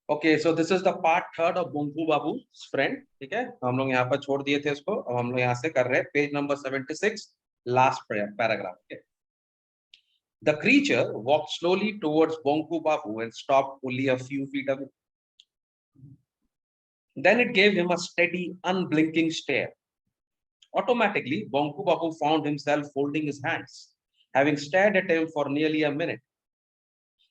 Okay, so this is the part third of Bonku Babu friend. ठीक है, हम लोग यहाँ पर छोड़ दिए थे इसको, अब हम लोग यहाँ से कर रहे हैं page number 76, last paragraph. The creature walked slowly towards Bonku Babu and stopped only a few feet away. Then it gave him a steady, unblinking stare. Automatically, Bonku Babu found himself folding his hands, having stared at him for nearly a minute.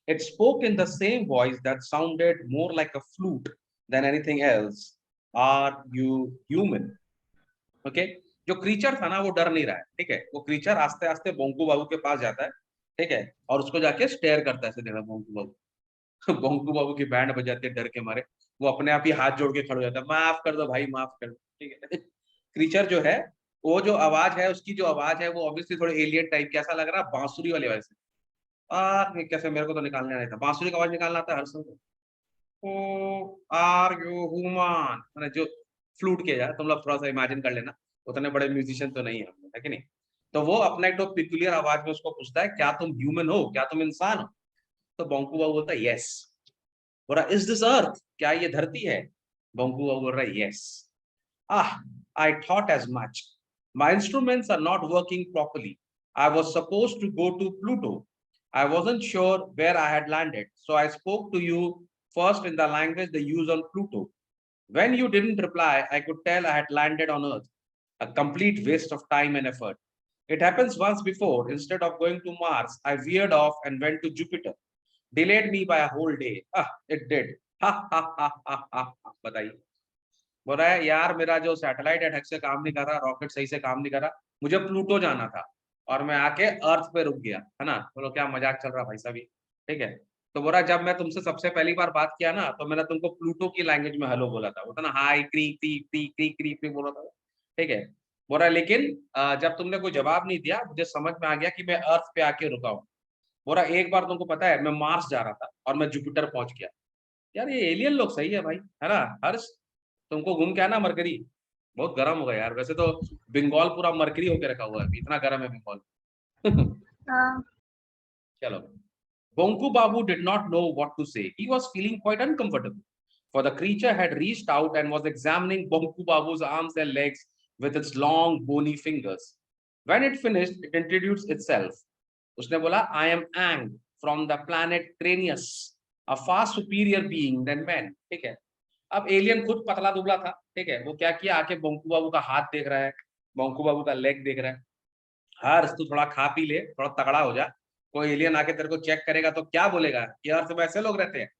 It spoke in the same voice that sounded more like a flute than anything else. Are you human? Okay? जो creature था ना वो डर नहीं रहा है। ठीक है, वो क्रीचर आस्ते आस्ते बोंकू बाबू के पास जाता है। ठीक है, और उसको जाके स्टेयर करता है, ऐसे देखा बोंकू बाबू। बोंकू बाबू की बैंड बजाती है डर के मारे, वो अपने आप ही हाथ जोड़ के खड़े हो जाता है, माफ कर दो भाई, माफ कर दो। ठीक है। क्रीचर जो है, वो जो आवाज है, उसकी जो आवाज है वो ऑब्वियसली थोड़ी एलियन टाइप की, ऐसा लग रहा है बांसुरी वाली आवाज से। कैसे, मेरे को तो निकालने नहीं था, बांसुरी का आवाज निकालना आता है हर समय। ओ आर यू ह्यूमन, मैंने जो फ्लूट किया जाए, तुम लोग थोड़ा सा इमेजिन कर लेना, उतने बड़े म्यूजिशियन तो नहीं है हम लोग, है कि नहीं। तो वो अपना एक तो पिक्यूलियर आवाज में उसको पूछता है, क्या तुम ह्यूमन हो, क्या तुम इंसान हो। तो बोंकू बाबू बोलता है यस। बोला इज दिस अर्थ, क्या ये धरती है। बोंकू बाबू बोल रहा है yes. Ah, I thought as much. My instruments are not working properly. I was supposed to go to Pluto. I wasn't sure where I had landed, so I spoke to you first in the language they use on Pluto. When you didn't reply, I could tell I had landed on Earth. A complete waste of time and effort. It happens once before. Instead of going to Mars, I veered off and went to Jupiter. Delayed me by a whole day. Ah, it did. Ha ha ha ha ha. बताइए। बोल रहा है यार, मेरा जो satellite है ढंग से काम नहीं कर रहा, रॉकेट सही से काम नहीं कर रहा, मुझे प्लूटो जाना था और मैं आके अर्थ पे रुक गया, है ना। बोलो क्या मजाक चल रहा भाई साहब। ठीक है। तो बोला जब मैं तुमसे सबसे पहली बार बात किया ना, तो मैंने तुमको प्लूटो की लैंग्वेज में हेलो बोला था, वो था ना हाई क्री क्री क्री क्री क्री क्री बोला था। ठीक है। बोल रहा है लेकिन जब तुमने कोई जवाब नहीं दिया, मुझे समझ में आ गया कि मैं अर्थ पे आके रुका हूँ। बोल रहा एक बार तुमको पता है, मैं मार्स जा रहा था और मैं जुपिटर पहुंच गया। यार ये एलियन लोग सही है भाई, है ना हर्ष। तुमको घूम के आना मरकरी, बहुत गर्म हो गया यार। वैसे तो बंगाल पूरा मरकरी होके रखा हुआ है, अभी इतना गर्म है बंगाल। हाँ। चलो। Bonku Babu did not know what to say. He was feeling quite uncomfortable, for the creature had reached out and was examining Bonku Babu's arms and legs with its long, bony fingers. When it finished, it introduced itself. उसने बोला, I am Ang from the planet Cranius, a far superior being than man. ठीक है। अब alien खुद पतला दुबला था। ठीक है, वो क्या किया, आके बोंकू बाबू का हाथ देख रहा है, बोंकू बाबू का लेग देख रहा है। हर तू थोड़ा खा पी ले, थोड़ा तगड़ा हो जा। कोई एलियन आके तेरे को चेक करेगा तो क्या बोलेगा कि अर्थ में ऐसे लोग रहते हैं।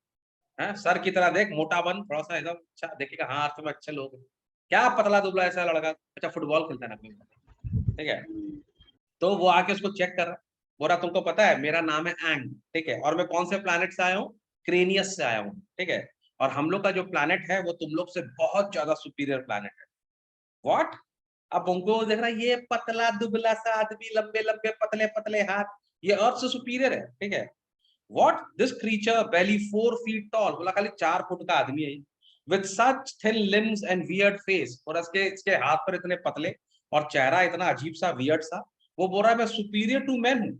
हैं, सर की तरह देख, मोटा बन थोड़ा सा एकदम, अच्छा देखेगा हाँ अर्थ में अच्छे लोग हैं। क्या पतला दुबला ऐसा लड़का, अच्छा फुटबॉल खेलता है ना कोई। ठीक है। तो वो आके उसको चेक कर रहा है। बोल रहा तुमको पता है मेरा नाम है एंग। ठीक है, और मैं कौन से प्लैनेट से आया हूँ, क्रेनियस से आया हूँ। ठीक है, और हम लोग का जो प्लैनेट है वो तुम लोग से बहुत ज्यादा सुपीरियर प्लैनेट है। व्हाट। अब उनको देख रहा है, ये पतला दुबला सा आदमी, लंबे लंबे पतले पतले हाथ, ये अर्थ से सुपीरियर है। ठीक है। What, this creature barely 4 feet tall, बोला खाली 4 फुट का आदमी है, with such thin limbs and weird face, और इसके हाथ पर इतने पतले और चेहरा इतना अजीब सा वियर्ड सा। वो बोल रहा है मैं सुपीरियर टू मैन हूँ।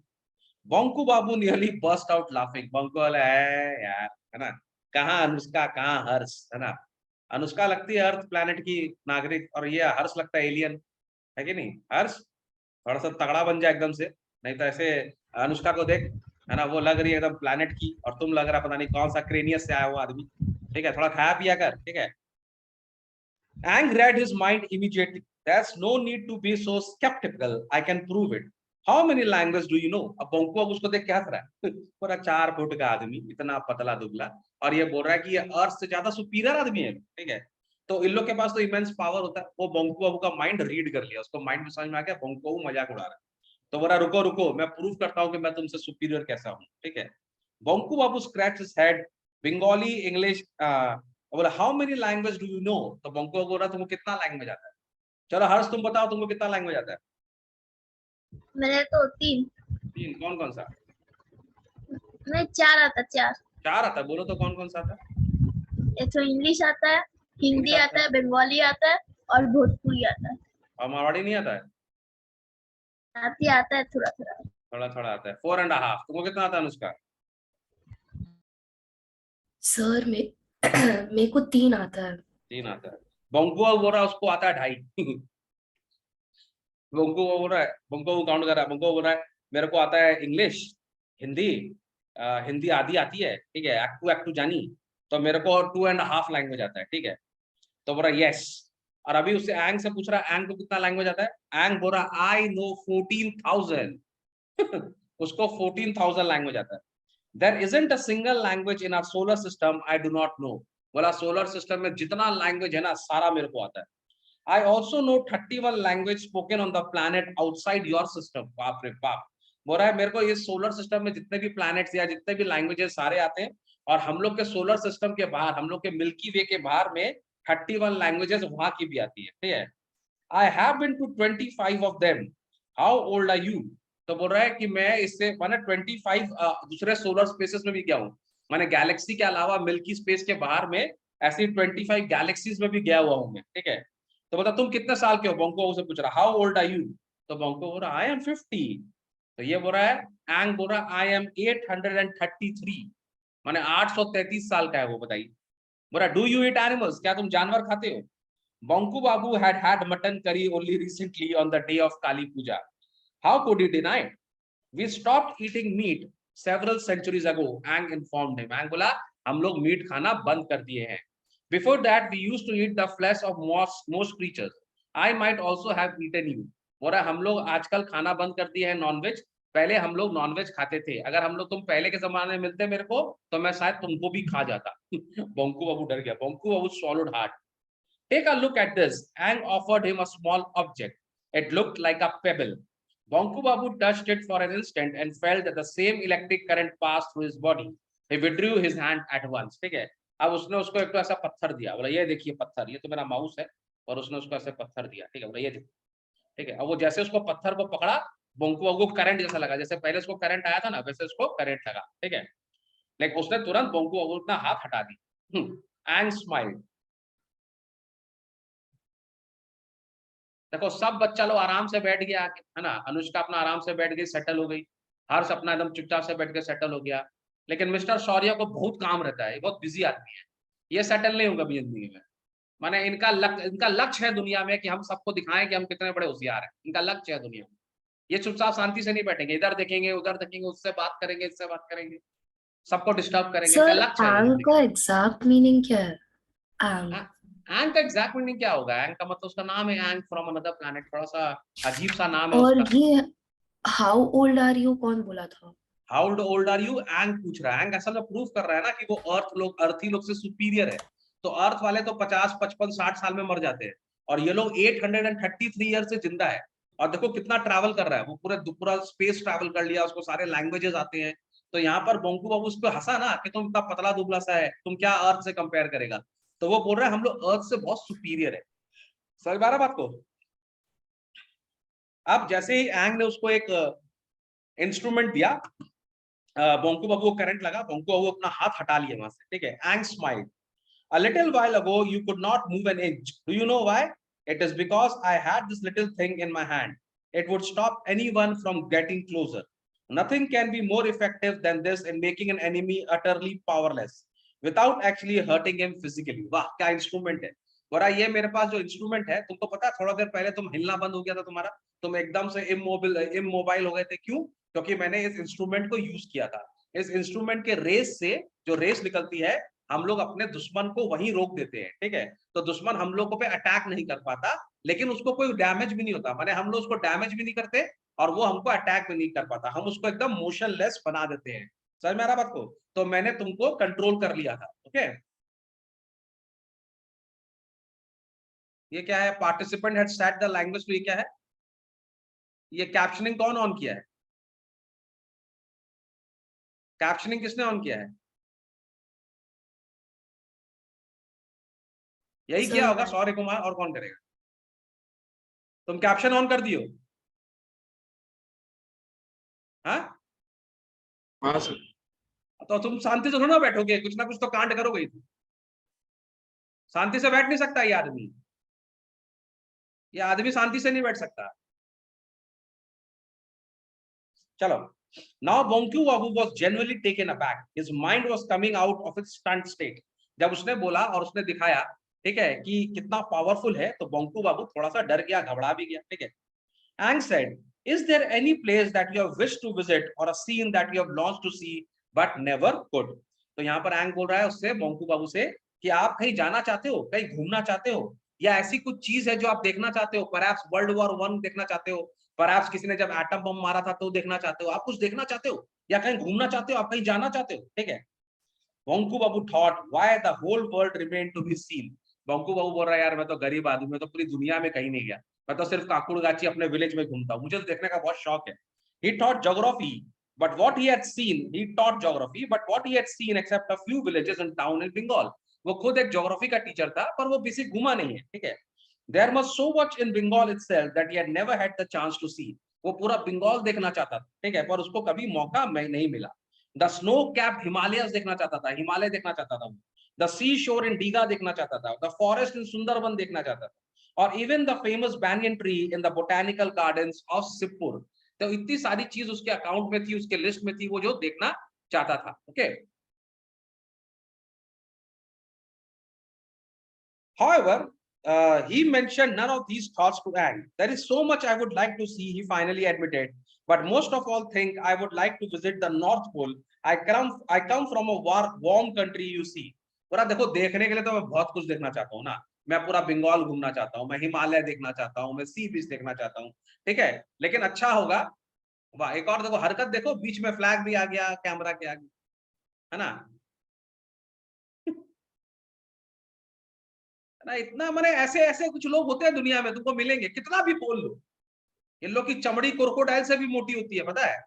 Bonku Babu nearly burst out laughing. Bonku वाला है यार, है ना। कहाँ अनुष्का, कहाँ हर्ष, है ना। अनुष्का लगती है अर्थ प्लैनेट की नागरिक, और ये हर्ष लगता है एलियन, है कि नहीं हर्ष। थोड़ा सा तगड़ा बन जाए एकदम से, नहीं तो ऐसे। अनुष्का को देख, है ना, वो लग रही है एकदम प्लैनेट की, और तुम लग रहा पता नहीं कौन सा क्रेनियस से आया हुआ आदमी। ठीक है, थोड़ा खाया पिया कर। ठीक है। Ang read his mind immediately. There's no need to be so skeptical. I can prove it. How many languages do you know? अब बोंकू अब उसको देख क्या हंस रहा है। पूरा 4 फुट का आदमी, इतना पतला दुबला, और ये बोल रहा है कि ये अर्थ से ज्यादा सुपीरियर आदमी है। ठीक है। तो इन लोग के पास तो इमेंस पावर होता है। वो बोंकू बाबू का माइंड रीड कर लिया, उसको माइंड में समझ में आ गया बोंकू बाबू मजाक उड़ा रहा है। तो बोला रुको रुको, मैं प्रूव करता हूँ कि मैं तुमसे सुपीरियर कैसा हूँ। ठीक है। Bonku Babu scratch his head, Bengali, English, बोला how many language do you know. तो बंको बोल रहा तुमको कितना लैंग्वेज आता है। चलो हर्ष तुम बताओ, तुमको कितना लैंग्वेज आता है। मेरे तो 3। 3, कौन कौन सा। मैं 4 आता, 4। 4 आता है, बोलो तो कौन कौन सा आता है। एक तो इंग्लिश आता है, हिंदी इंग्लिश आता है, बंगाली आता है और भोजपुरी आता है। और मारवाड़ी नहीं आता है। आती आता है थोड़ा थोड़ा। थोड़ा थोड़ा आता है। 4.5, तुमको कितना आता है अनुष्का। सर मेरे को 3 आता है। 3 आता है। बंको बोल रहा है उसको आता है 2.5। बंको बोल रहा है, बंको काउंट कर रहा है, बंको बोल रहा है मेरे को आता है इंग्लिश, हिंदी, हिंदी आधी आती है, ठीक है, एक्ट टू जानी, तो मेरे को 2.5 लैंग्वेज आता है, ठीक है। तो बोल रहा यस। और अभी उससे एंग से पूछ रहा है एंग को कितना लैंग्वेज आता है, एंग बोल रहा आई नो 14,000। उसको 14,000 लैंग्वेज आता है। There isn't a single language in our solar system I do not know. बोला सोलर सिस्टम में जितना लैंग्वेज है ना सारा मेरे को आता है। I also know 31 language spoken on the planet outside your system। बाप रे बाप। बोल रहा है मेरे को ये सोलर सिस्टम में जितने भी प्लैनेट्स या जितने भी लैंग्वेजेस सारे आते हैं, और हम लोग के सोलर सिस्टम के बाहर, हम लोग के मिल्की वे के बाहर में 31 लैंग्वेजेस वहां की भी आती है, ठीक है। I have been to 25 of them। How old are you? तो बोल रहा है कि मैं इससे मैंने 25 दूसरे सोलर स्पेसेस में भी गया हूँ। मैंने गैलेक्सी के अलावा मिल्की स्पेस के बाहर में ऐसी 25 गैलेक्सीज में भी गया हुआ हूँ मैं, ठीक है। तो बता तुम कितने साल के हो, बंको से पूछ रहा हाउ ओल्ड आर यू। तो बंको बोल रहा आई एम 50। तो ये बोल रहा है एंग बोल रहा आई एम 833, माने 833 साल का है वो, बताइए। बोल रहा डू यू ईट एनिमल्स, क्या तुम जानवर खाते हो। Bonku Babu had mutton curry only recently on the day of Kali Puja। How could he deny it? We stopped eating meat several centuries ago, Ang informed him। Ang बोला हम लोग meet खाना बंद कर दिए हैं। Before that we used to eat the flesh of most creatures। I might also have eaten you। बोला हम लोग आजकल खाना बंद कर दिए हैं नॉनवेज, पहले हम लोग नॉनवेज खाते थे, अगर हम लोग तुम पहले के जमाने में मिलते मेरे को तो मैं शायद तुमको भी खा जाता। बोंकू बाबू डर गया। बोंकू बाबू swallowed hard। Take a look at this। Ang offered him a small object। It looked like a pebble। Bonku Babu touched it for an instant and felt that the same electric current passed through his body। He withdrew his hand at once। ठीक है, अब उसने उसको एक तो ऐसा पत्थर दिया, बोला ये देखिए पत्थर, ये तो मेरा माउस है, और उसने उसको ऐसे पत्थर दिया, ठीक है, बोला ये देखिए, ठीक है। अब वो जैसे उसको पत्थर को पकड़ा, बोंकू बाबू को करंट जैसा लगा, जैसे पहले उसको करंट आया था ना वैसे उसको करंट लगा, ठीक है। लेकिन उसने तुरंत बोंकू बाबू अपना हाथ हटा दी। And smiled. देखो सब बच्चा लोग आराम से बैठ गया, है ना, अनुष्का अपना आराम से बैठ गई, सेटल हो गई, हर्ष अपना एकदम चुपचाप से बैठ के सेटल हो गया। लेकिन मिस्टर शौर्य को बहुत काम रहता है, बहुत बिजी आदमी है, ये सेटल नहीं होगा जिंदगी में। माने इनका लक्ष्य है दुनिया में कि हम सबको दिखाएं कि हम कितने बड़े होशियार हैं, इनका लक्ष्य है दुनिया में। ये चुपचाप शांति से नहीं बैठेंगे, इधर देखेंगे उधर देखेंगे, उससे बात करेंगे इससे बात करेंगे, सबको डिस्टर्ब करेंगे, इनका सर लक्ष्य है ये एंग जिंदगी का एग्जैक्ट मीनिंग क्या है? एंग। में। एंग का एग्जैक्ट मीनिंग क्या होगा, एंग का मतलब उसका नाम है एंग फ्रॉम अनदर प्लैनेट, थोड़ा सा अजीब सा नाम है और उसका। ये हाउ ओल्ड आर यू कौन बोला था? हाउ ओल्ड आर यू, एंग पूछ रहा है। एंग असल में प्रूव कर रहा है ना कि वो अर्थी लोग से सुपीरियर है। तो अर्थ वाले तो 50 55 60 साल में मर जाते हैं, और ये लोग 833 ईयर से जिंदा है। और देखो कितना ट्रैवल कर रहा है वो, पूरा स्पेस ट्रैवल कर लिया, उसको सारे लैंग्वेजेस आते हैं। तो यहाँ पर बोंकू बाबू उस पर हंसा ना कि तुम इतना पतला दुबला सा है, तुम क्या अर्थ से कंपेयर करेगा। तो वो बोल रहा है हम लोग अर्थ से बहुत सुपीरियर है। समझ पा रहा बात को। अब जैसे ही एंग ने उसको एक इंस्ट्रूमेंट दिया, बोंकू बाबू को करंट लगा, बोंकू बाबू अपना हाथ हटा लिया वहां से, ठीक है। एंग smiled. A little while ago you could not move an inch। Do you know why? It is because I had this little thing in my hand। It would stop anyone from getting closer। Nothing can be more effective than this in making an enemy utterly powerless without actually hurting him physically। वाह क्या instrument है। बोरा ये मेरे पास जो instrument है, तुमको पता है थोड़ा देर पहले तुम हिलना बंद हो गया था तुम्हारा, तुम एकदम से इमोबाइल हो गए थे, क्यों? क्योंकि मैंने इस इंस्ट्रूमेंट को यूज किया था। इस इंस्ट्रूमेंट के रेस से जो रेस निकलती है, हम लोग अपने दुश्मन को वहीं रोक देते हैं, ठीक है। तो दुश्मन हम लोगों पे अटैक नहीं कर पाता, लेकिन उसको कोई डैमेज भी नहीं होता, माने हम लोग उसको डैमेज भी नहीं करते और वो हमको अटैक भी नहीं कर पाता, हम उसको एकदम मोशनलेस बना देते हैं। समझ में आ रहा बात को। तो मैंने तुमको कंट्रोल कर लिया था, ओके। ये क्या है, participant had set the language. तो ये क्या है, ये कैप्शनिंग कौन ऑन किया है, कैप्शनिंग किसने ऑन किया है? यही किया होगा सर सौर्य कुमार, और कौन करेगा? तुम कैप्शन ऑन कर दियो। हाँ हाँ सर। तो तुम शांति से थोड़ा ना बैठोगे, कुछ ना कुछ तो कांड करोगे ही। शांति से बैठ नहीं सकता ये आदमी शांति से नहीं बैठ सकता। चलो। Now Bonku Babu was genuinely taken aback। His mind was coming out of its stunned state। जब उसने बोला और उसने दिखाया, ठीक है, कि कितना पावरफुल है, तो बोंकू बाबू थोड़ा सा डर गया, घबरा भी गया, ठीक है। Ang said, "Is there any place that you have wished to visit or a scene that you have longed to see but never could?" तो यहाँ पर एंग बोल रहा है उससे, बोंकू बाबू से, कि आप कहीं जाना चाहते हो, कहीं घूमना चाहते हो, या ऐसी कुछ चीज है जो आप देखना चाहते हो, परहैप्स वर्ल्ड वॉर 1 देखना चाहते हो, परहैप्स किसी ने जब एटम बम मारा था तो देखना चाहते हो, आप कुछ देखना चाहते हो, या कहीं घूमना चाहते हो, आप कहीं जाना चाहते हो, ठीक है। Bonku Babu thought, why the whole world remain to be seen. Bonku Babu बोल रहा है, यार मैं तो गरीब आदमी, मैं तो पूरी दुनिया में कहीं नहीं गया, मैं तो सिर्फ काकुड़गाची अपने विलेज में घूमता हूँ, मुझे तो देखने का बहुत शौक है। He taught geography, but what he had seen, he taught geography, but what he had seen except a few villages and town in Bengal. वो खुद एक ज्योग्राफी का टीचर था, पर वो किसी घूमा नहीं है, ठीक है। There was so much in Bengal itself that he had never had the chance to see. वो पूरा बंगाल देखना चाहता था, ठीक है, पर उसको कभी मौका नहीं मिला। द स्नो कैप हिमालयस देखना चाहता था, हिमालय देखना चाहता था। द सी शोर इन डीगा देखना चाहता था, द फॉरेस्ट इन सुंदरबन देखना चाहता था, और even the famous banyan tree in the botanical gardens of Sibpur. तो इतनी सारी चीज उसके अकाउंट में थी, उसके लिस्ट में थी, वो जो देखना चाहता था, okay. However, he mentioned none of these thoughts to Ang. There is so much I would like to see, he finally admitted. But most of all, think I would like to visit the North Pole. I come from a warm country, you see. पूरा देखो, देखने के लिए तो मैं बहुत कुछ देखना चाहता हूँ ना। मैं पूरा बंगाल घूमना चाहता हूँ, मैं हिमालय देखना चाहता हूँ, मैं सी बीच देखना चाहता हूँ, ठीक है। लेकिन अच्छा होगा, वाह, एक और देखो हरकत देखो, बीच में फ्लैग भी आ गया कैमरा के आगे, है ना। ना इतना, मैंने ऐसे ऐसे कुछ लोग होते हैं दुनिया में, तुमको मिलेंगे, कितना भी बोल लो। इन लोग की चमड़ी क्रोकोडाइल से भी मोटी होती है, पता है।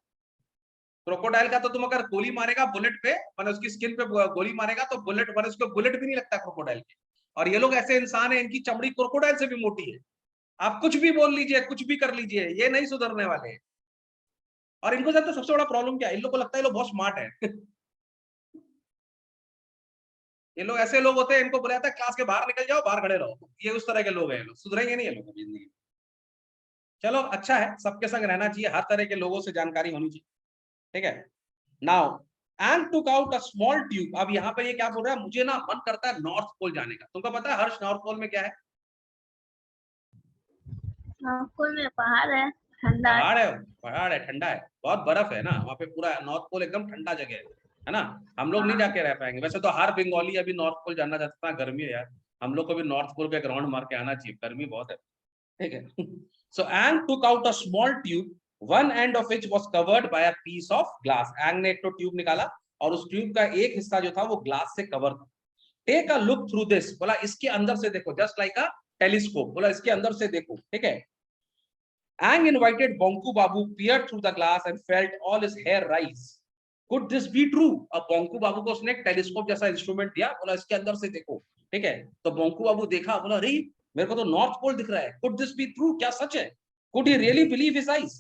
क्रोकोडाइल का तो तुम अगर गोली मारेगा बुलेट पे, मैंने उसकी स्किन पे गोली मारेगा तो बुलेट, मैंने उसको बुलेट भी नहीं लगता क्रोकोडाइल के। और ये लोग ऐसे इंसान है, इनकी चमड़ी क्रोकोडाइल से भी मोटी है। आप कुछ भी बोल लीजिए, कुछ भी कर लीजिए, ये नहीं सुधरने वाले हैं। और इनको साथ तो सबसे बड़ा प्रॉब्लम क्या है, इन लोग को लगता है ये लोग बहुत स्मार्ट है। ये लोग ऐसे लोग होते हैं, इनको बोला जाता है क्लास के बाहर निकल जाओ, बाहर खड़े रहो। ये उस तरह के लोग हैं, लोग सुधरेंगे नहीं ये लोग जिंदगी में। चलो अच्छा है, सबके संग रहना चाहिए, हर तरह के लोगों से जानकारी होनी चाहिए, ठीक है। Now and took out a small tube. अब यहाँ पे ये क्या बोल रहा है, मुझे ना मन करता है नॉर्थ पोल जाने का। तुमको पता है हर्ष, नॉर्थ पोल में क्या है? नॉर्थ पोल में पहाड़ है, ठंडा है। पहाड़ है, ठंडा है, बहुत बर्फ है ना वहाँ पे, पूरा नॉर्थ पोल एकदम ठंडा जगह है ना। हम लोग नहीं जाके रह पाएंगे। वैसे तो हर बंगाली अभी नॉर्थ पोल जानना चाहता है, गर्मी है यार, हम लोग को भी नॉर्थ पोल पे एक राउंड मार के आना चाहिए, गर्मी बहुत है, ठीक है। So Ang took out a small tube, one end of which was covered by a piece of glass. Ang ने एक तो ट्यूब निकाला और उस ट्यूब का एक हिस्सा जो था वो ग्लास से कवर था। Take a look through this, बोला इसके अंदर से देखो, जस्ट लाइक अ टेलीस्कोप, बोला इसके अंदर से देखो, ठीक है। Ang invited Bonku Babu, peered through the glass and felt all his hair rise. Could this be true? अब बोंकू बाबू को उसने एक टेलीस्कोप जैसा इंस्ट्रूमेंट दिया, बोला इसके अंदर से देखो, ठीक है। तो बोंकू बाबू देखा, बोला अरे मेरे को तो नॉर्थ पोल दिख रहा है। Could this be true? क्या सच है? Could he really believe his eyes?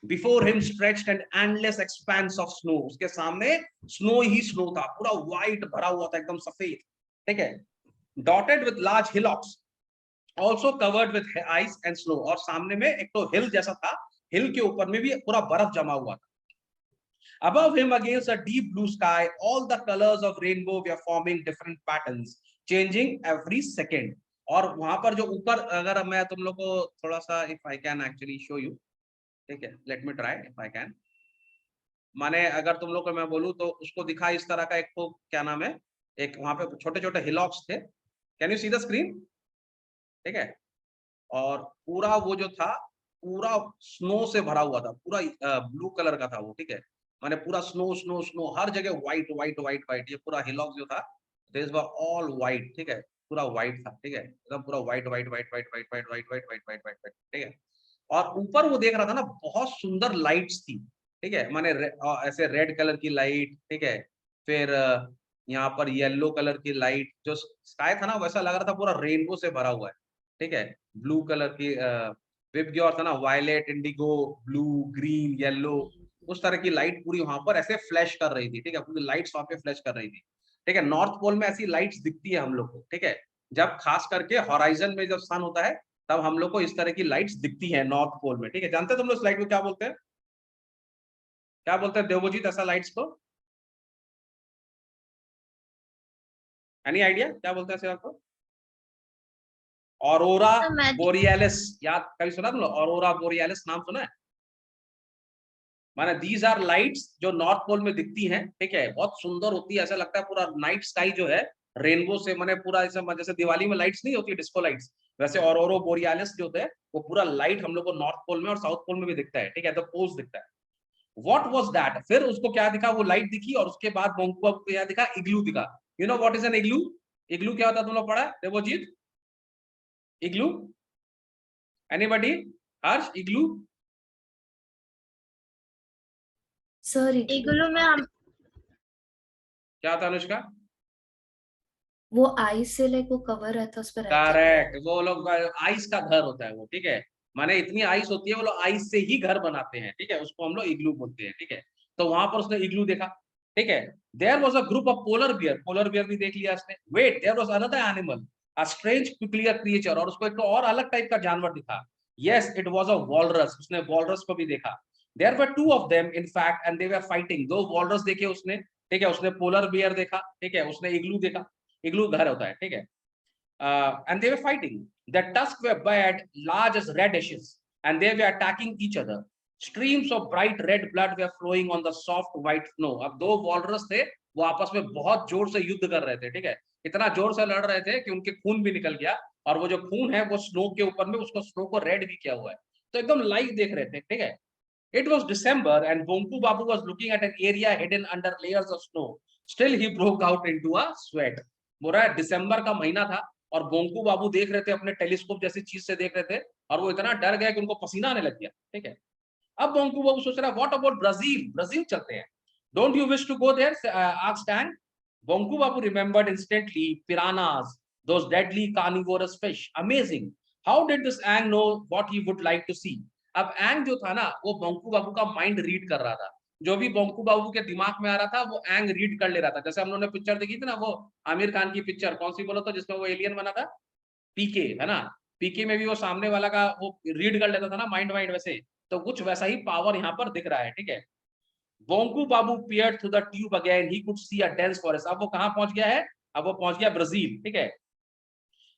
Before him stretched an endless expanse of snow. उसके सामने स्नो ही स्नो था, पूरा व्हाइट भरा हुआ था, एकदम सफेद, ठीक है। Dotted with large hillocks, also covered with ice and snow. और सामने में एक तो हिल जैसा था, हिल के ऊपर में भी पूरा बर्फ जमा हुआ था। Above him, against a deep blue sky, all the colors of rainbow were forming different patterns, changing every second. और वहां पर जो ऊपर, अगर मैं तुम लोग को थोड़ा सा, if I can actually show you, ठीक है, let me try if I can. माने अगर तुम लोग को मैं बोलूं तो उसको दिखा इस तरह का, एक तो क्या नाम है, एक वहां पे छोटे छोटे हिलॉक्स थे। Can you see the screen? ठीक है। और पूरा वो जो था, पूरा स्नो से भरा हुआ था, पूरा ब्लू कलर का था वो, ठीक है। माने पूरा स्नो स्नो स्नो, हर जगह व्हाइट व्हाइट व्हाइट व्हाइट। ये पूरा हिलॉक जो था, दिस वाज ऑल व्हाइट, ठीक है, पूरा व्हाइट था, ठीक है, एकदम पूरा white white white white white white white white white white white, ठीक है। और ऊपर वो देख रहा था ना, बहुत सुंदर लाइट्स थी, ठीक है, माने ऐसे रेड कलर की लाइट, ठीक है। फिर यहाँ पर येलो कलर की लाइट, जो स्काई था ना वैसा लग रहा था पूरा रेनबो से भरा हुआ है, ठीक है। ब्लू कलर की विबग्योर था ना, violet, indigo, blue, green, yellow, उस तरह की लाइट पूरी वहां पर ऐसे फ्लैश कर रही थी, ठीक है, पूरी लाइट्स वहां पे फ्लैश कर रही थी, ठीक है। नॉर्थ पोल में ऐसी लाइट्स दिखती है हम लोग को, ठीक है, जब खास करके हॉराइजन में जब सन होता है तब हम लोग को इस तरह की लाइट्स दिखती है नॉर्थ पोल में, ठीक है। जानते हो तुम लोग इस लाइट को क्या बोलते हैं? क्या बोलते हैं देवजीत ऐसा लाइट्स को? एनी आइडिया क्या बोलते हैं इसे आपको? ऑरोरा तो magic- बोरियालिस, याद कभी सुना तुम लोग? ऑरोरा बोरियालिस नाम सुना है? माने दीज आर लाइट्स जो नॉर्थ पोल में दिखती हैं, ठीक है, बहुत सुंदर होती है, ऐसा लगता है पूरा नाइट स्काई जो है रेनबो से, माने पूरा ऐसा जैसे दिवाली में लाइट्स नहीं होती डिस्को लाइट्स, वैसे ऑरोरा बोरियालिस जो होता है वो पूरा लाइट हम लोग को नॉर्थ पोल में और साउथ पोल में भी दिखता है, ठीक है, द पोल्स दिखता है। What was that? फिर उसको क्या दिखा? वो लाइट दिखी और उसके बाद बोंकू को क्या दिखा? इग्लू दिखा। You know what is an igloo? Igloo क्या होता है तुम लोग पढ़ा है? Debjit, igloo, anybody? Harsh, igloo sir igloo में हम क्या होता है? अनुष्का? वो आइस से लाइक वो कवर रहता है, उस पर रहते हैं। करेक्ट, वो लोग आइस का घर होता है वो, ठीक है, माने इतनी आइस होती है वो लोग आइस से ही घर बनाते हैं, ठीक है, उसको हम लोग इग्लू बोलते हैं, ठीक है। तो वहां पर उसने इग्लू देखा, ठीक है। There was a group of polar bear भी देख लिया उसने। Wait, there was another animal, a strange peculiar creature, और उसको एक तो और अलग टाइप का जानवर दिखा। Yes, it was a walrus, उसने वॉलरस को भी देखा। There were two of them in fact and they were fighting. दो वॉलरस देखे उसने, ठीक है, उसने पोलर बियर देखा, ठीक है, उसने इग्लू देखा, इग्लू घर होता है, ठीक है। And they were fighting. Their tusks were bared, large as red ashes, and they were attacking each other. Streams of bright red blood were flowing on the soft white snow. अब दो वॉलरस थे, वो आपस में बहुत जोर से युद्ध कर रहे थे, ठीक है, इतना जोर से लड़ रहे थे कि उनके खून भी निकल गया, और वो जो खून है वो स्नो के ऊपर में उसको स्नो को रेड भी किया हुआ है, तो एकदम लाइव देख रहे थे, ठीक है। It was December and Bonku Babu was looking at an area hidden under layers of snow. Still he broke out into a sweat. बोल रहा है दिसंबर का महीना था और बोंकू बाबू देख रहे थे, अपने टेलीस्कोप जैसी चीज से देख रहे थे, और वो इतना डर गया कि उनको पसीना आने लग गया, ठीक है। अब बोंकू बाबू सोच रहा है व्हाट अबाउट ब्राजील, ब्राजील चलते हैं। Don't you wish to go there? Asked Tang. Bonku Babu remembered instantly piranhas, those deadly carnivorous fish. Amazing. How did this Ang know what he would like to see? अब एंग जो था ना, वो बोंकू बाबू का mind read कर रहा था, जो भी बोंकू बाबू के दिमाग में आ रहा था वो एंग रीड कर ले रहा था। जैसे हम लोगों ने पिक्चर देखी थी ना, वो आमिर खान की पिक्चर कौन सी बोलो तो, जिसमें वो एलियन बना था, पीके, है ना, पीके में भी वो सामने वाला का वो रीड कर लेता था ना माइंड वाइंड, वैसे तो कुछ वैसा ही पावर यहाँ पर दिख रहा है, ठीक है। बोंकू बाबू peered through the tube again. He could see a dense forest. अब वो कहाँ पहुंच गया है? अब वो पहुंच गया ब्राजील, ठीक है।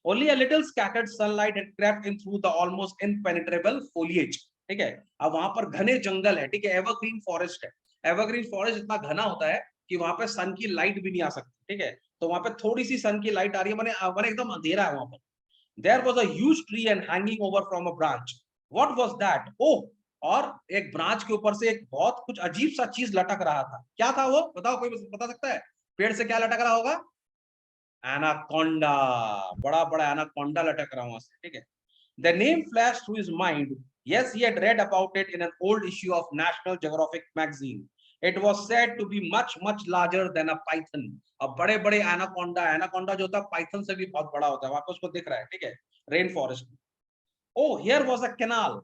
Only a little scattered sunlight had crept in through the almost impenetrable foliage. ठीक है, अब वहां पर घने जंगल है, ठीक है, एवरग्रीन फॉरेस्ट है। एवरग्रीन फॉरेस्ट इतना घना होता है कि वहां पे सन की लाइट भी नहीं आ सकती, ठीक है, तो वहां पे थोड़ी सी सन की लाइट आ रही है, माने एकदम अंधेरा है वहां पर। There was a huge tree and hanging over from a branch. What was that? Oh, और एक ब्रांच के ऊपर से एक बहुत कुछ अजीब सा चीज लटक रहा था। क्या था वो? बताओ, कोई बता सकता है? पेड़ से क्या लटक रहा होगा? एनाकोंडा, बड़ा बड़ा एनाकोंडा लटक रहा वहां से, ठीक है। The name flashed through his mind. Yes, he had read about it in an old issue of National Geographic magazine. It was said to be much larger than a python. अब बड़े बड़े anaconda, anaconda जो होता है Python से भी बहुत बड़ा होता है, वहां पे उसको दिख रहा है, ठीक है, रेन फॉरेस्ट में। Oh, here was a canal.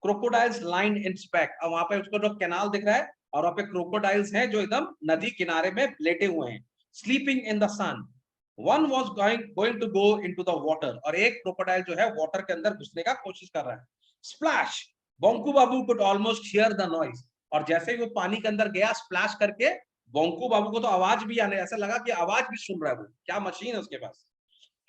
Crocodiles lined its back. अब वहां पे उसको जो कैनाल दिख रहा है, और वहां पे क्रोकोडाइल्स हैं जो एकदम नदी किनारे में लेटे हुए हैं, sleeping in the sun. One was going to go into the water, और एक क्रोकोडाइल जो है वाटर के अंदर घुसने का कोशिश कर रहा है। Splash! Bonku Babu could almost hear the noise. और जैसे ही वो पानी के अंदर गया स्प्लैश करके, बोंकू बाबू को तो आवाज भी आने, ऐसा लगा कि आवाज भी सुन रहा है वो, क्या मशीन है उसके पास।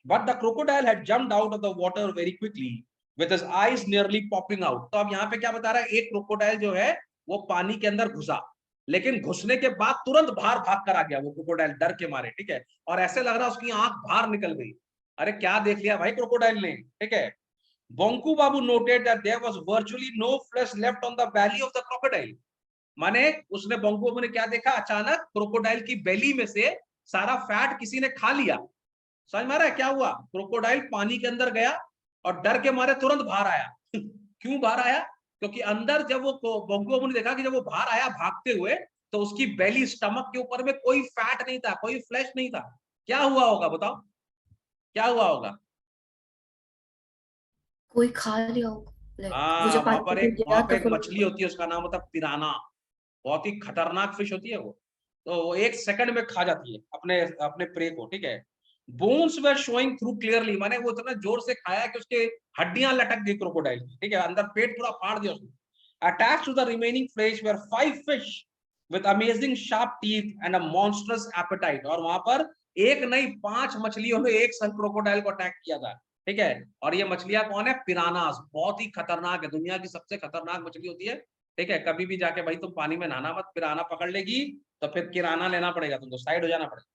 But the crocodile had jumped out of the water very quickly, with his eyes nearly popping out. तो अब यहाँ पे क्या बता रहा है, एक क्रोकोडाइल जो है वो पानी के अंदर घुसा, लेकिन घुसने के बाद तुरंत बाहर भाग कर आ गया वो क्रोकोडाइल डर के मारे, ठीक है, और ऐसे लग रहा है उसकी आंख बाहर निकल गई। अरे क्या देख लिया भाई क्रोकोडाइल ने, ठीक है। बोंकू बाबू noted that there was virtually no flesh left on the belly of the crocodile. माने उसने, बोंकू बाबू ने क्या देखा, अचानक क्रोकोडाइल की बेली में से सारा फैट किसी ने खा लिया। समझ में आ रहा है क्या हुआ? क्रोकोडाइल पानी के अंदर गया और डर के मारे तुरंत बाहर आया। क्यों बाहर आया? क्योंकि अंदर जब वो बोंकू बाबू ने देखा कि जब वो बाहर आया भागते हुए, तो उसकी बेली, स्टमक के ऊपर में कोई फैट नहीं था, कोई फ्लैश नहीं था। क्या हुआ होगा बताओ, क्या हुआ होगा? कोई खा लिया होगा, लाइक वो हाँ, जब पानी में वहां गिरा पे तो एक फिर मछली होती है, उसका नाम होता है पिराना, बहुत ही खतरनाक फिश होती है वो, तो वो एक सेकंड में खा जाती है अपने अपने प्रे को, ठीक है। बोन्स वर शोइंग थ्रू क्लियरली, माने वो इतना जोर से खाया कि उसके हड्डियां लटक गई क्रोकोडाइल की, ठीक है, अंदर पेट पूरा फाड़ दिया उसने। Attached to the remaining flesh were 5 fish with amazing sharp teeth and a monstrous appetite, और वहां पर एक नहीं 5 मछलियों ने एक संग क्रोकोडाइल को अटैक किया था, ठीक है। और ये मछलियां कौन है? पिरानास, बहुत ही खतरनाक है, दुनिया की सबसे खतरनाक मछली होती है, ठीक है। कभी भी जाके भाई तुम पानी में नहाना मत, पिराना पकड़ लेगी तो फिर किराना लेना पड़ेगा तुमको, साइड हो जाना पड़ेगा।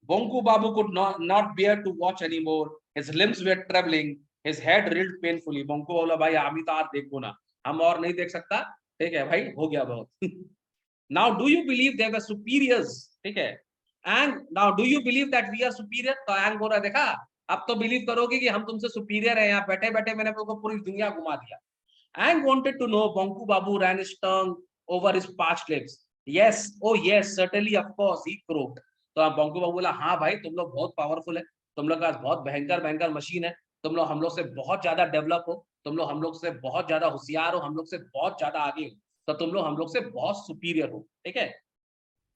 Bonku Babu could not bear to watch anymore. His limbs were trembling. His head reeled painfully. Bonku बोला भाई हम ही तो आज देखो ना, हम और नहीं देख सकता, ठीक है भाई, हो गया बहुत। Now do you believe they were superiors? ठीक है। And now do you believe that we are superior? तो एंग बोल रहा देखा, अब तो बिलीव करोगे कि हम तुमसे सुपीरियर है, यहाँ बैठे बैठे मैंने तुमको पूरी दुनिया घुमा दिया। Ang wanted to know. Bonku Babu ran his tongue over his parched lips. Yes, oh yes, certainly, of course, he croaked. तो बंकू बाबू बोला हाँ भाई तुम लोग बहुत पावरफुल है, तुम लोग का बहुत भयंकर भयंकर मशीन है, तुम लोग हम लोग से बहुत ज्यादा डेवलप हो, तुम लोग हम लोग से बहुत ज्यादा होशियार हो, हम लोग से बहुत ज्यादा आगे हो, तो तुम लोग हम लोग से बहुत सुपीरियर हो, ठीक है।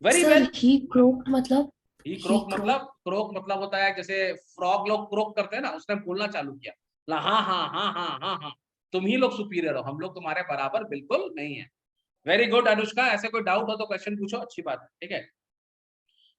Very sir well. He croaked मतलब ही क्रोक मतलब होता है जैसे फ्रॉग लोग क्रोक करते हैं ना, उसने बोलना चालू किया, हाँ हाँ हाँ हाँ हाँ हाँ, तुम ही लोग सुपीरियर हो, हम लोग तुम्हारे बराबर बिल्कुल नहीं है। वेरी गुड अनुष्का, ऐसे कोई डाउट हो तो क्वेश्चन पूछो, अच्छी बात है, ठीक है।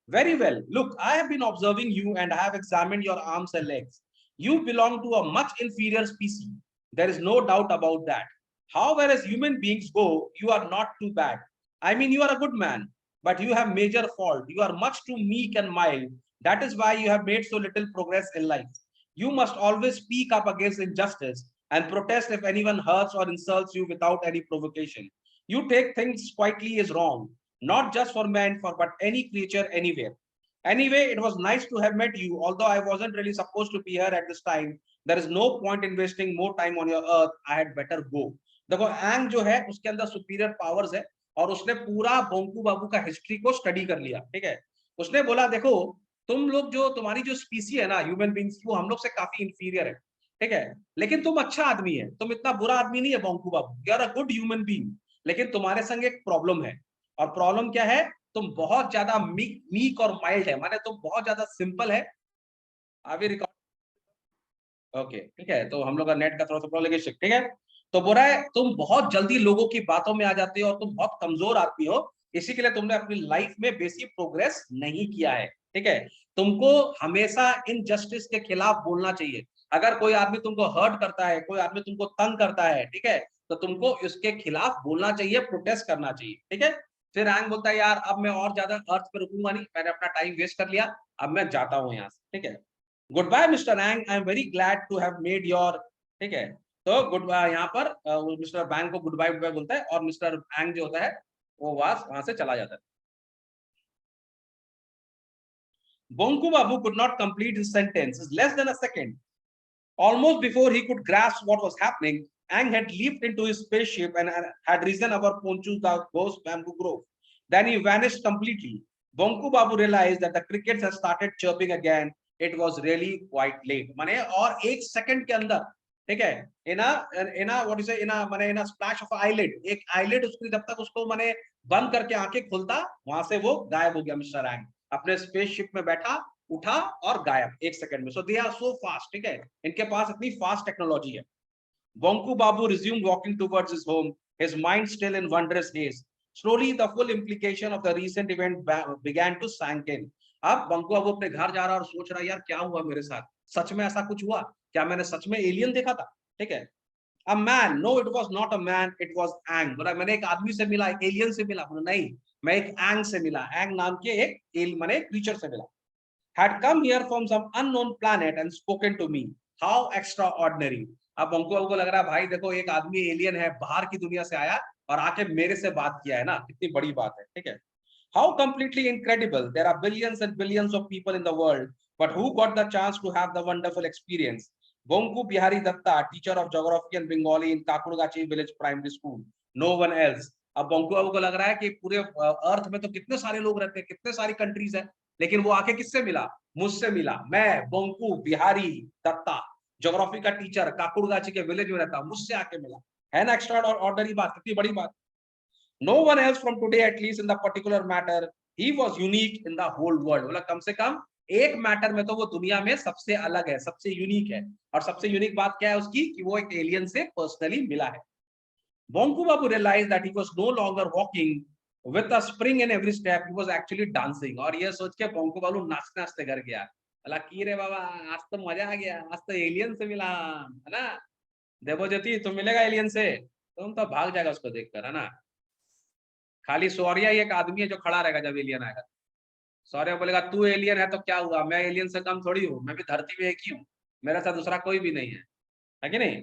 Very well. Look, I have been observing you and I have examined your arms and legs. You belong to a much inferior species. There is no doubt about that. However, as human beings go, you are not too bad. I mean, you are a good man, but you have major fault. You are much too meek and mild. That is why you have made so little progress in life. You must always speak up against injustice and protest if anyone hurts or insults you without any provocation. You take things quietly is wrong, not just for men, but any creature anywhere. Anyway, it was nice to have met you, although I wasn't really supposed to be here at this time. There is no point in wasting more time on your earth. I had better go. देखो एंग जो है उसके अंदर superior powers है, और उसने पूरा बोंकू बाबू का हिस्ट्री को स्टडी कर लिया, ठीक है। उसने बोला देखो तुम लोग जो तुम्हारी जो स्पीसी है ना ह्यूमन बींग्स, वो हम लोग से काफी इंफीरियर है, ठीक है, लेकिन तुम अच्छा आदमी है, तुम इतना बुरा आदमी नहीं है Bonku Babu, you are a good human being. लेकिन तुम्हारे संग एक प्रॉब्लम है, और प्रॉब्लम क्या है? तुम बहुत ज्यादा मीक और माइल्ड है, माने तुम बहुत ज्यादा सिंपल है। अभी रिकॉर्ड ओके, ठीक है, तो हम लोग का नेट का थोड़ा सा प्रॉब्लम, ठीक है। तो बोला है तुम बहुत जल्दी लोगों की बातों में आ जाते हो और तुम बहुत कमजोर आदमी हो, इसी के लिए तुमने अपनी लाइफ में बेसिक प्रोग्रेस नहीं किया है, ठीक है। तुमको हमेशा इनजस्टिस के खिलाफ बोलना चाहिए। अगर कोई आदमी तुमको हर्ट करता है, कोई आदमी तुमको तंग करता है, ठीक है, तो तुमको इसके खिलाफ बोलना चाहिए, प्रोटेस्ट करना चाहिए, ठीक है। फिर रैंग बोलता है यार अब मैं और ज्यादा अर्थ पे रुकूंगा नहीं, मैंने अपना टाइम वेस्ट कर लिया, अब मैं जाता हूँ यहाँ से, ठीक है। Good bye mister Rang, I am very glad to have made your, ठीक है। तो गुड बाय यहाँ पर मिस्टर बैंग को गुड बाय बोलता है, और मिस्टर बैंग जो होता है वो वहां से चला जाता है। Bonku Babu could not complete his sentence in less than a second. Almost before he could grasp what was happening, Aang had leaped into his spaceship and had risen over Ponchu's ghost bamboo grove. Then he vanished completely. Bonku Babu realized that the crickets had started chirping again. It was really quite late. माने और एक second के अंदर, ठीक है, इना what is इना माने इना स्प्लैश ऑफ आईलिड, एक आईलिड उसकी जब तक उसको माने बंद करके आंखें खुलता, वहां से वो गायब हो गया मिस्टर एंग, अपने स्पेसशिप में बैठा, उठा और गायब एक सेकंड में। सो दे आर सो फास्ट, ठीक है, इनके पास इतनी फास्ट टेक्नोलॉजी है। Bonku Babu resumed walking towards his home, his mind still in wondrous haze. Slowly, the full implication of the recent event began to sink in. अब बंकू बाबू अपने घर जा रहा और सोच रहा यार क्या हुआ मेरे साथ, सच में ऐसा कुछ हुआ क्या, मैंने सच में एलियन देखा था, ठीक है। A man, no, it was not a man, it was Aang. बोला मैंने एक आदमी से मिला, एक एलियन से मिला, बोला नहीं, मैं एक एंग से मिला, एंग नाम के एक माने क्रीचर से मिला। Had come here from some unknown planet and spoken to me. How extraordinary. अब बंकू बाबू को लग रहा है भाई देखो एक आदमी एलियन है, बाहर की दुनिया से आया और आके मेरे से बात किया है ना, कितनी बड़ी बात है, ठीक है। How completely incredible. There are billions and billions of people in the world, but who got the chance to have the wonderful experience? Bonku Bihari Datta, teacher of geography and Bengali in Kakurgachi village primary school. No one else. अब बंकू बाबू को लग रहा है कि पूरे अर्थ में तो कितने सारे लोग रहते हैं, कितने सारी कंट्रीज है, लेकिन वो आके किससे मिला? मुझसे मिला। मैं बंकू बिहारी दत्ता, ज्योग्राफी का टीचर, काकुड़गाची के विलेज में रहता, मुझसे आके मिला, है ना एक्स्ट्रा ऑर्डिनरी बात, कितनी बड़ी बात। No one else from today, at least in the particular matter, he was unique in the whole world. बोला कम से कम एक मैटर में तो वो दुनिया में सबसे अलग है, सबसे यूनिक है। और सबसे यूनिक बात क्या है उसकी, कि वो एक एलियन से पर्सनली मिला है। Bonku Babu realized that he was no longer walking with a spring in every step. He was actually dancing. और ये सोच के बोंकू बाबू नाचते नाचते घर गया। अला की रे बाबा, आज तो मजा आ गया, आज तो एलियन से मिला, है ना? देवज्योति तुम मिलेगा एलियन से, तुम तो भाग जाएगा उसको देखकर, है ना? खाली सौर्या ही एक आदमी है जो खड़ा रहेगा जब एलियन आएगा। सौर्य बोलेगा तू एलियन है तो क्या हुआ, मैं एलियन से कम थोड़ी हूँ, मैं भी धरती में एक ही हूँ, मेरे साथ दूसरा कोई भी नहीं है कि नहीं?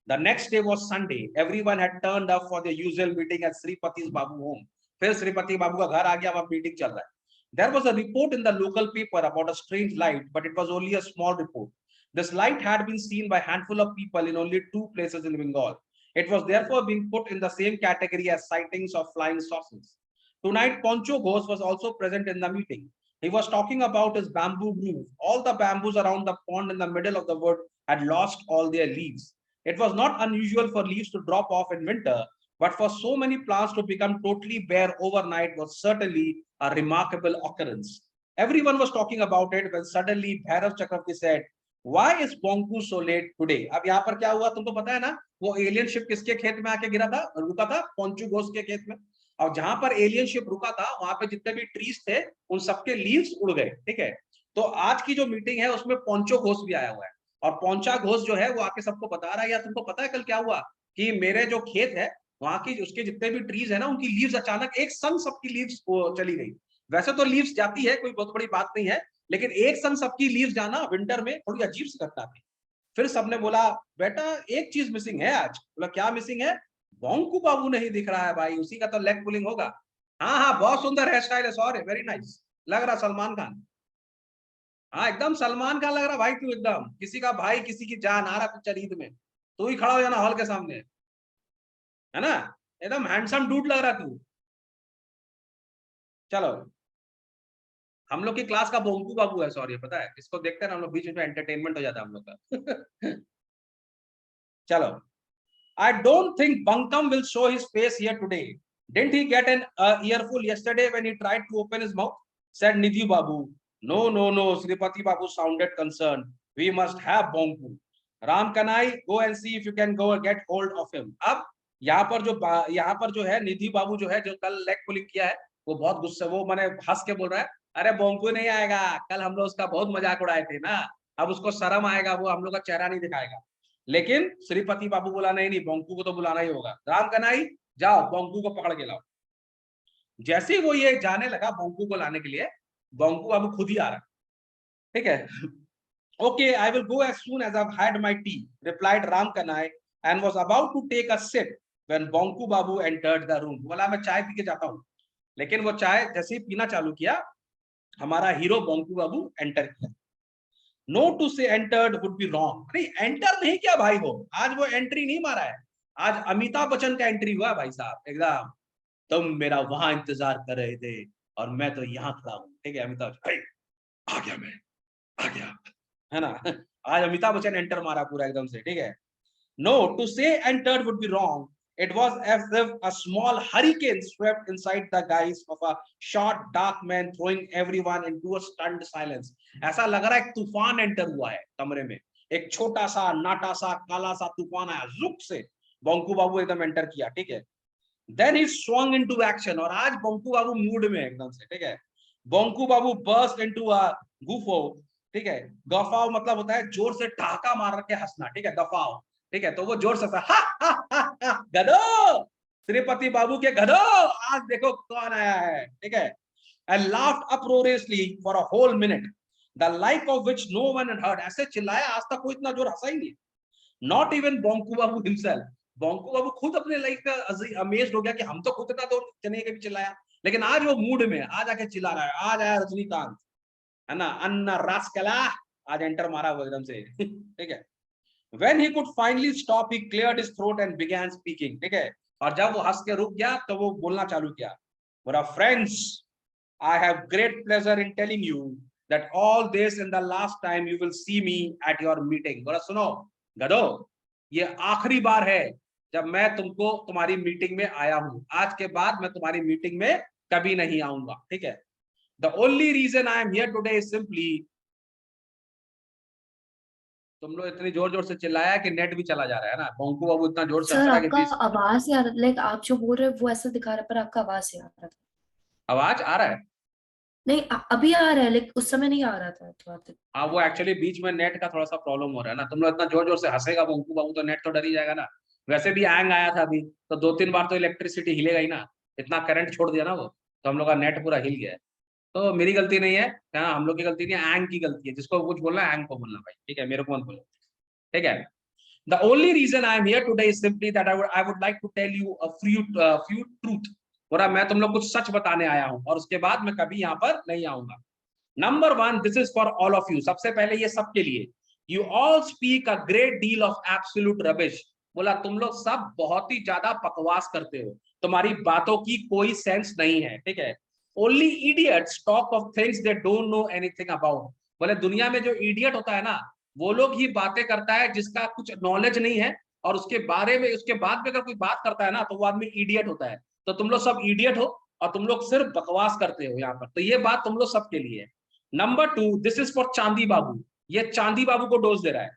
The next day was Sunday. Everyone had turned up for the usual meeting at Sripati's Babu home. फिर श्रीपति बाबू का घर आ गया, वहां मीटिंग चल रहा है। There was a report in the local paper about a strange light, but it was only a small report. This light had been seen by a handful of people in only 2 places in Bengal. It was therefore being put in the same category as sightings of flying saucers. Tonight, Poncho Ghosh was also present in the meeting. He was talking about his bamboo grove. All the bamboos around the pond in the middle of the wood had lost all their leaves. It was not unusual for leaves to drop off in winter, but for so many plants to become totally bare overnight was certainly a remarkable occurrence. Everyone was talking about it when suddenly Bhairav Chakravarti said, "Why is Bonku so late today?" अब यहाँ पर क्या हुआ तुमको पता है ना? वो एलियन शिप किसके खेत में आके गिरा था, रुका था? पोंचू घोष के खेत में। और जहां पर एलियन शिप रुका था वहां पे जितने भी ट्रीज थे उन सबके लीव्स उड़ गए। ठीक है, तो आज की जो मीटिंग है उसमें पोंचो घोष भी आया हुआ है, और पौंचा घोष जो है वो आके सबको बता रहा है, यार तुमको पता है कल क्या हुआ कि मेरे जो खेत है वहां की उसके जितने भी ट्रीज है ना उनकी लीव्स अचानक एक संग सबकी लीव्स चली गई। वैसे तो लीव्स जाती है, कोई बहुत बड़ी बात नहीं है, लेकिन एक संग सबकी लीव्स जाना विंटर में थोड़ी अजीब सी घटना थी। फिर सबने बोला बेटा एक चीज मिसिंग है आज। बोला क्या मिसिंग है? बोंकू बाबू नहीं दिख रहा है भाई, उसी का तो लेग पुलिंग होगा। हाँ हाँ बहुत सुंदर हेयर स्टाइल है, सॉरी वेरी नाइस, लग रहा सलमान खान। हाँ एकदम सलमान खान लग रहा भाई, तू एकदम किसी का भाई, किसी की जान आ रहा पिक्चर ईद में, तू ही खड़ा हो जाना हॉल के सामने, है ना? एकदम हैंडसम डूड लग रहा तू। चलो, हम लोग की क्लास का बोंकू बाबू है, सॉरी पता है, इसको देखते हैं हम लोग बीच में एंटरटेनमेंट हो जाता है हम लोग का। चलो, I don't think Bunkum will show his face here today. Didn't he get an earful yesterday when he tried to open his mouth? Said Nidhi Babu. No, no, no. Sripati Babu sounded concerned. We must have Bonku. Ram Kanai, go and see if you can go and get hold of him. अब यहाँ पर जो है निधि बाबू जो है जो कल leg pulling किया है वो बहुत गुस्से, वो मैंने हंस के बोल रहा है, अरे बोंकू नहीं आएगा, कल हम लोग उसका बहुत मजाक उड़ाए थे ना, अब उसको शर्म आएगा, वो हम लोग का चेहरा नहीं दिखाएगा। लेकिन श्रीपति बाबू बोला नहीं नहीं, बोंकू को तो बुलाना ही होगा। राम कनाई जाओ बोंकू को पकड़ के लाओ। जैसे ही वो ये जाने लगा बोंकू को लाने के लिए, बोंकू बाबू खुद ही आ रहा। ठीक है, okay I will go as soon as I have had my tea, replied Ram Kanai and was about to take a sip when Bonku Babu entered the room. बोला मैं चाय पी के जाता हूँ, लेकिन वो चाय जैसे ही पीना चालू किया हमारा हीरो बोंकू बाबू एंटर किया। नो टू से एंटर्ड वुड बी रॉन्ग, नहीं एंटर नहीं किया भाई, वो आज वो एंट्री नहीं मारा है, आज अमिताभ बच्चन का एंट्री हुआ भाई साहब एकदम। तुम मेरा वहां इंतजार कर रहे थे और मैं तो यहाँ खड़ा हूँ। ठीक है, अमिताभ आ गया, मैं आ गया, है ना? आज अमिताभ बच्चन एंटर मारा पूरा एकदम से। ठीक है, नो टू से entered would be wrong. It was as if a small hurricane swept inside the guise of a short, dark man, throwing everyone into a stunned silence. ऐसा लग रहा है एक तूफान एंटर हुआ है कमरे में, एक छोटा सा नाटा सा काला सा तूफान आया जुक से, बोंकू बाबू एकदम एंटर किया। ठीक है, Then he swung into action, और आज बोंकू बाबू मूड में एकदम से। ठीक है, बोंकू बाबू burst into a guffaw. ठीक है, गफाव मतलब होता है जोर से ठहाका मार के हंसना। ठीक है, गफाव। ठीक है, तो वो जोर से गधो, श्रीपति बाबू के गधो, आज देखो कौन आया है। ठीक है, and laughed uproariously for a whole minute, the like of which no one had heard. ऐसे चिल्लाया आज तक कोई इतना जोर हंसा ही नहीं। Not even Bonku Babu himself. Bonku बाबू खुद अपने लाइफ का अमेज्ड हो गया कि हम तो खुद इतना तो चने के भी चिल्लाया, लेकिन आज वो मूड में आज आके चिल्ला रहा है। आज आया रजनीकांत, है ना, अन्ना रास्कला, आज एंटर मारा वो एकदम से। ठीक है, when he could finally stop, he cleared his throat and began speaking. ठीक है, और जब वो हंस के रुक गया तो वो बोलना चालू किया। बोला, friends, I have great pleasure in telling you that all this in the last time you will see me at your meeting. बोला सुनो गधो, ये आखिरी बार है जब मैं तुमको तुम्हारी मीटिंग में आया हूं, आज के बाद मैं तुम्हारी मीटिंग में कभी नहीं आऊंगा। ठीक है, the only reason I am here today is simply तुम लोग इतनी जोर जोर से चिल्लाया कि नेट भी चला जा रहा है ना, बंकू बाबू इतना जोर से हंस सर रहा है कि आपका 20 आवाज नहीं आ रहा, लाइक आप जो बोल रहे हो वो ऐसा दिखा रहा है, पर आपका आवाज से आ रहा था। आवाज आ रहा है। नहीं अभी आ रहा है, लाइक उस समय नहीं आ रहा था थोड़ा देर। हाँ वो एक्चुअली बीच में नेट का थोड़ा सा प्रॉब्लम हो रहा है ना, तुम लोग इतना जोर जोर से हंसेगा बंकू बाबू तो नेट तो डर ही जाएगा ना। वैसे भी हैंग आया था अभी, तो 2-3 बार तो इलेक्ट्रिसिटी हिलेगा ही ना, इतना करंट छोड़ दिया ना वो, तो हम लोग का नेट पूरा हिल गया है। तो मेरी गलती नहीं है, हाँ हम लोग की गलती नहीं है, एंग की गलती है। जिसको कुछ बोलना है एंग को बोलना भाई, ठीक है, मेरे को मत बोलो, ठीक है। The only reason I am here today is simply that I would like to tell you a few truth। बोला मैं तुम लोग कुछ सच बताने आया हूँ और उसके बाद मैं कभी यहाँ पर नहीं आऊंगा। Number 1, this is for all of you. सबसे पहले ये सबके लिए। You all speak a great deal of absolute rubbish. बोला तुम लोग सब बहुत ही ज्यादा बकवास करते हो, तुम्हारी बातों की कोई सेंस नहीं है, ठीक है। Only idiots talk of things they don't know anything about. बोले दुनिया में जो इडियट होता है ना, वो लोग ही बातें करता है जिसका कुछ नॉलेज नहीं है, और उसके बारे में उसके बाद में अगर कोई बात करता है ना तो वो आदमी इडियट होता है। तो तुम लोग सब इडियट हो और तुम लोग सिर्फ बकवास करते हो यहाँ पर, तो ये बात तुम लोग सबके लिए है। नंबर 2, दिस इज फॉर चांदी बाबू। ये चांदी बाबू को डोज दे रहा है।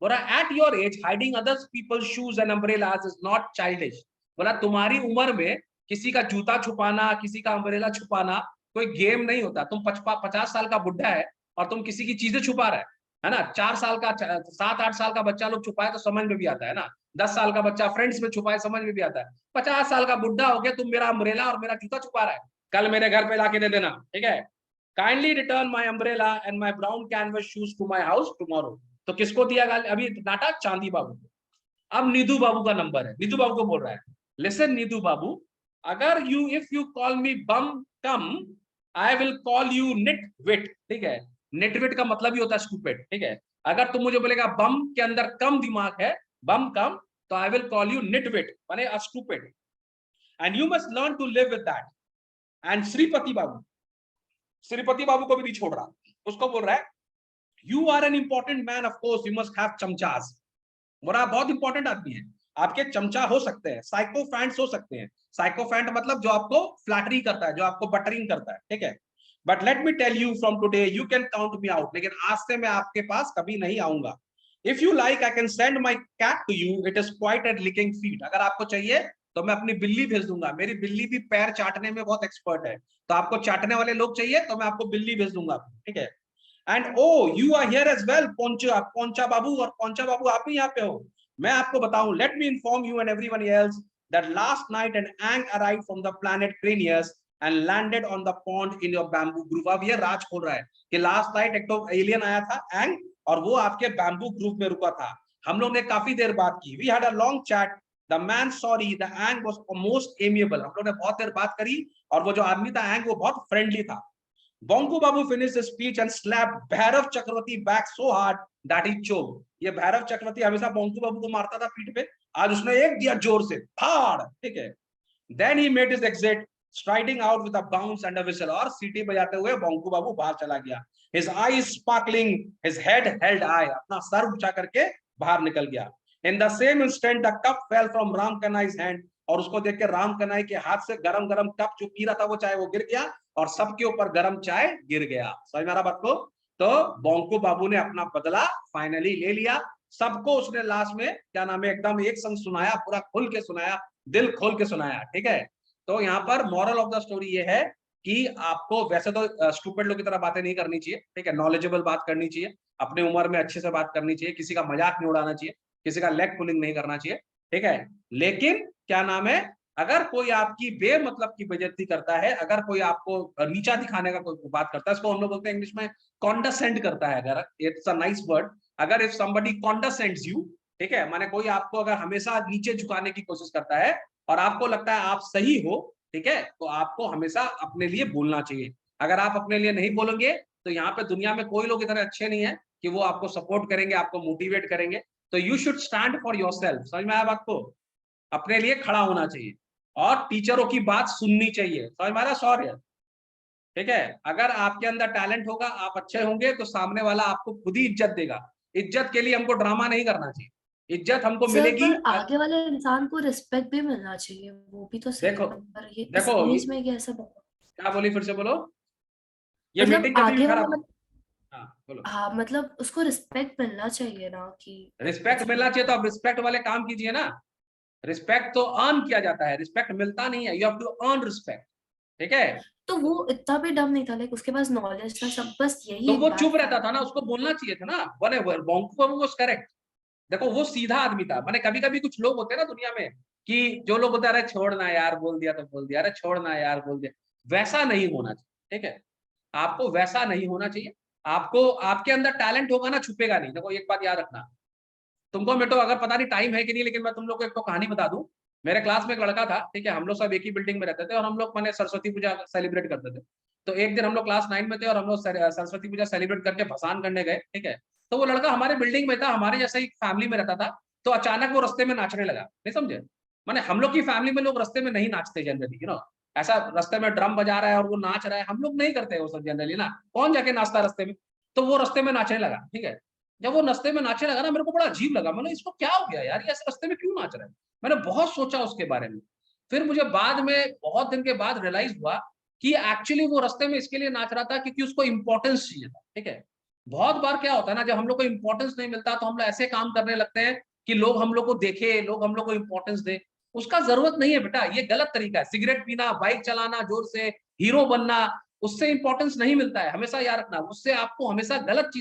बोला at your age hiding others people shoes and umbrellas is not childish. बोला तुम्हारी उम्र में किसी का जूता छुपाना, किसी का अम्ब्रेला छुपाना कोई गेम नहीं होता। तुम 50 साल का बुढ़ा है और तुम किसी की चीजें छुपा रहा है ना। 4 साल का 7-8 साल का बच्चा लोग छुपाए तो समझ में भी आता है ना। 10 साल का बच्चा फ्रेंड्स में छुपाए समझ में भी आता है। 50 साल का बुढ़ा हो गया, तुम मेरा अम्ब्रेला और मेरा जूता छुपा रहा है, कल मेरे घर पे लाके दे देना, ठीक है। Kindly return my umbrella and my brown canvas shoes to my house tomorrow. तो किसको दिया अभी नाटक? चांदी बाबू को। अब नीदू बाबू का नंबर है, नीदू बाबू को बोल रहा है, लिसन नीदू बाबू, अगर if you call me bum come, I will call you nitwit, ठीक है। निटविट का मतलब ही होता है स्टूपिड, ठीक है। अगर तुम मुझे बोलेगा बम के अंदर कम दिमाग है, बम कम, तो I will call you nitwit माने a stupid, and you must learn to live with that. And Shripati babu को भी नहीं छोड़ रहा, उसको बोल रहा है you are an important man, of course you must have chamchas. बोला बहुत इंपॉर्टेंट आदमी है, आपके चमचा हो सकते हैं, साइकोफैंट्स हो सकते हैं। साइकोफैंट मतलब जो आपको फ्लैटरी करता है, जो आपको बटरिंग करता है, ठीक है। But let me tell you from today you can count me out. लेकिन आज से मैं आपके पास कभी नहीं आऊंगा। If you like I can send my cat to you, it is quite at licking feet. अगर आपको चाहिए तो मैं अपनी बिल्ली भेज दूंगा, मेरी बिल्ली भी पैर चाटने में बहुत एक्सपर्ट है। तो आपको चाटने वाले लोग चाहिए तो मैं आपको बिल्ली भेज दूंगा, ठीक है। And oh you are here as well, Poncha babu, और पोंचा बाबू आप भी यहाँ पे हो। मैं आपको बताऊं, let me inform you and everyone else that last night an Ang arrived from the planet Craneus and landed on the pond in your bamboo group. अब ये राज खोल रहा है कि लास्ट नाइट एक तो एलियन आया था एंग, और वो आपके बैम्बू ग्रुप में रुका था। हम लोग ने काफी देर बात की, we had a long chat, the man sorry the Ang was most amiable. हम लोग ने बहुत देर बात करी और वो जो आदमी था एंग वो बहुत फ्रेंडली था। Bonku Babu finished his speech and slapped Bhairav Chakravarti back so hard that he choked। ये भैरव चक्रवर्ती हमेशा बोंकू बाबू को मारता था पीठ पे, आज उसने एक दिया जोर से, फाड़, ठीक है। Then he made his exit, striding out with a bounce and a whistle। और सीटी बजाते हुए बोंकू बाबू बाहर चला गया। His eyes sparkling, his head held high। अपना सर ऊंचा करके बाहर निकल गया। In the same instant, the cup fell from Ram Kanai's hand। और उसको देख के राम कनाई के हाथ से गरम गरम कप जो पी रहा था वो चाय वो गिर गया, और सबके ऊपर गरम चाय गिर गया। समझ में आ रहा बात को? तो बोंकू बाबू ने अपना बदला फाइनली ले लिया। सबको उसने लास्ट में क्या नाम है एकदम एक संग सुनाया, पूरा खुल के सुनाया, दिल खोल के सुनाया, ठीक है। तो यहाँ पर मॉरल ऑफ द स्टोरी ये है कि आपको वैसे तो स्टूपिड लोग की तरह बातें नहीं करनी चाहिए, ठीक है, नॉलेजेबल बात करनी चाहिए, अपने उम्र में अच्छे से बात करनी चाहिए, किसी का मजाक नहीं उड़ाना चाहिए, किसी का लेग पुलिंग नहीं करना चाहिए, ठीक है। लेकिन क्या नाम है, अगर कोई आपकी बेमतलब की बेइज्जती करता है, अगर कोई आपको नीचा दिखाने का कोई बात करता है, इसको हम लोग बोलते हैं इंग्लिश में कॉन्डसेंड करता है। अगर इट्स अ नाइस वर्ड, अगर इफ समबडी कॉन्डसेंड्स यू, ठीक है, माने कोई आपको अगर हमेशा नीचे झुकाने की कोशिश करता है और आपको लगता है आप सही हो, ठीक है, तो आपको हमेशा अपने लिए बोलना चाहिए। अगर आप अपने लिए नहीं बोलेंगे तो यहाँ पे दुनिया में कोई लोग इतने अच्छे नहीं है कि वो आपको सपोर्ट करेंगे, आपको मोटिवेट करेंगे। तो you should stand for yourself. समझ में आया बात को? अपने लिए खड़ा होना चाहिए और टीचरों की बात सुननी चाहिए। समझ में आ रहा? सॉरी, ठीक है। अगर आपके अंदर टैलेंट होगा, आप अच्छे होंगे, तो सामने वाला आपको खुद ही इज्जत देगा। इज्जत के लिए हमको ड्रामा नहीं करना चाहिए, इज्जत हमको सर मिलेगी। पर आगे वाले इंसान को रिस्पेक्ट भी मिलना चाहिए, वो भी तो सही देखो है। पर ये इस देखो एज में ये ऐसा क्या बोली, फिर से बोलो, ये मतलब मीटिंग कभी भी आगे खराब। वाला हाँ बोलो। हाँ मतलब उसको रिस्पेक्ट मिलना चाहिए ना कि रिस्पेक्ट मिलना चाहिए तो आप रिस्पेक्ट वाले काम कीजिए ना। रिस्पेक्ट तो अर्न किया जाता है, रिस्पेक्ट मिलता नहीं है, you have to earn respect. ठीक है, तो वो इतना भी डम नहीं था, लाइक उसके पास नॉलेज था सब, बस यही तो एक वो बात चुप था। रहता था ना, उसको बोलना चाहिए था ना। Whatever Bonku babu was correct. देखो वो सीधा आदमी था। मैंने कभी कभी कुछ लोग होते हैं ना दुनिया में कि जो लोग बोलते हैं अरे छोड़ना यार, बोल दिया तो बोल दिया, अरे छोड़ना यार बोल दिया। वैसा नहीं होना चाहिए। ठीक है, आपको वैसा नहीं होना चाहिए। आपको, आपके अंदर टैलेंट होगा ना, छुपेगा नहीं। देखो एक बात याद रखना, तुमको बेटो अगर पता नहीं टाइम है कि नहीं, लेकिन मैं तुम लोग को एक तो कहानी बता दूं। मेरे क्लास में एक लड़का था, ठीक है, हम लोग सब एक ही बिल्डिंग में रहते थे और हम लोग मैंने सरस्वती पूजा सेलिब्रेट करते थे। तो एक दिन हम लोग क्लास 9 में थे और हम लोग सरस्वती पूजा सेलिब्रेट करके भसान करने गए। ठीक है, तो वो लड़का हमारे बिल्डिंग में था, हमारे जैसे ही फैमिली में रहता था। तो अचानक वो रास्ते में नाचने लगा। नहीं समझे, माने हम लोग की फैमिली में लोग रास्ते में नहीं नाचते जनरली, ऐसा रास्ते में ड्रम बजा रहा है और वो नाच रहा है, हम लोग नहीं करते वो सब जनरली ना। कौन जाके नाचता रास्ते में। तो वो रास्ते में नाचने लगा। ठीक है, जब वो रास्ते में नाचने लगा ना, मेरे को बड़ा अजीब लगा। मैंने इसको क्या हो गया यार, ये ऐसे रास्ते में क्यों नाच रहा है। मैंने बहुत सोचा उसके बारे में। फिर मुझे बाद में बहुत दिन के बाद रियलाइज हुआ कि एक्चुअली वो रास्ते में इसके लिए नाच रहा था क्योंकि उसको इंपॉर्टेंस चाहिए था। ठीक है, बहुत बार क्या होता है ना, जब हम लोग को इंपॉर्टेंस नहीं मिलता तो हम लोग ऐसे काम करने लगते हैं कि लोग हम लोग को देखे, लोग हम लोग को इंपॉर्टेंस दे। उसका जरूरत नहीं है बेटा, ये गलत तरीका है। सिगरेट पीना, बाइक चलाना जोर से, हीरो बनना, उससे इंपॉर्टेंस नहीं मिलता है। हमेशा याद रखना, उससे आपको हमेशा गलत चीज